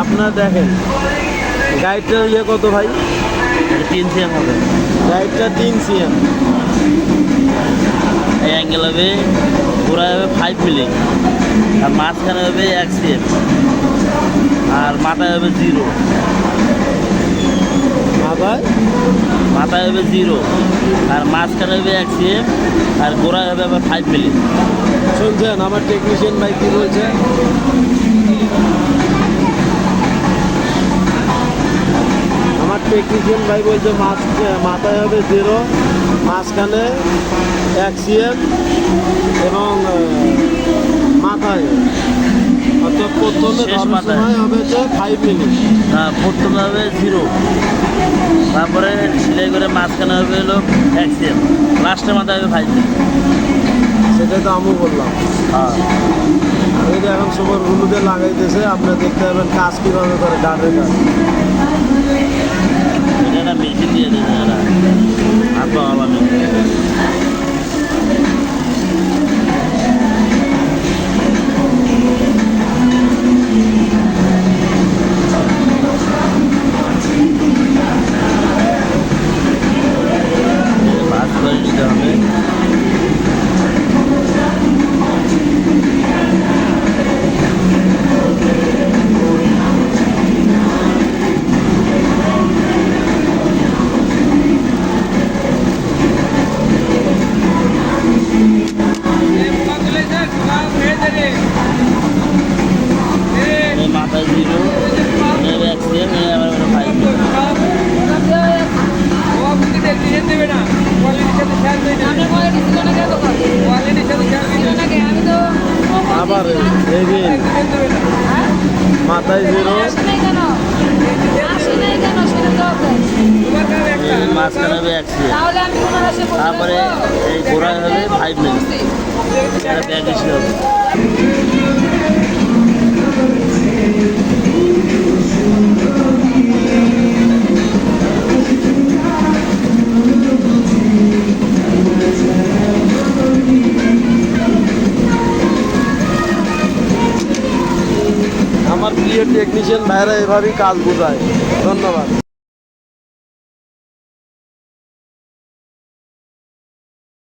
আপনার দেখেন গাইডটার ইয়ে কত ভাই? 3 সিএম হবে। গাইডটা 3 সিএম। এই অ্যাঙ্গেল হবে পুরা হবে 5 মিলি, আর মাঝখানে হবে 1 সিএম, আর মাথায় হবে 0। মাথায় হবে 0, আর মাঝখানে হবে 1 সিএম, আর গোড়ায় হবে আবার 5 মিলি। শুনছেন আমার টেকনিশিয়ান ভাই কি বলছে? আমার টেকনিশিয়ান ভাই বলছে মাথায় হবে 0, মাঝখানে 1 সিএম এবং মাথায় অর্থাৎ প্রথমে শেষ মাথায় সময় হবে যে 5 মিনিট। না, প্রথমে হবে 0, তারপরে সেলাই করে মাঝখানে হবে হলো 1 সিএম, লাস্টের মাথায় হবে 5 মিলি। সেটাই তো আমি বললাম। হ্যাঁ, এই যে এখন সুপার হলুদে লাগাইতেছে, আপনি দেখতে পাবেন কাজ কীভাবে করে ডাটের কাজ। এটা একটা মেশিন দিয়ে দিয়েছে এরা, হাত পাওয়া মেশিন। বাস করে নিতে হবে। মাথায় 0, 1 সিএম, আবার 5 মিলি। আবার এই যে মাথায় 0, মাঝখানে হবে 1 সিএম, তারপরে এই গোড়ায় হবে 5 মিলি। এটা ব্যাগ হিসেবে হবে। আমার প্রিয় টেকনিশিয়ান ভাইরা এভাবেই কাজ বোঝায়। ধন্যবাদ।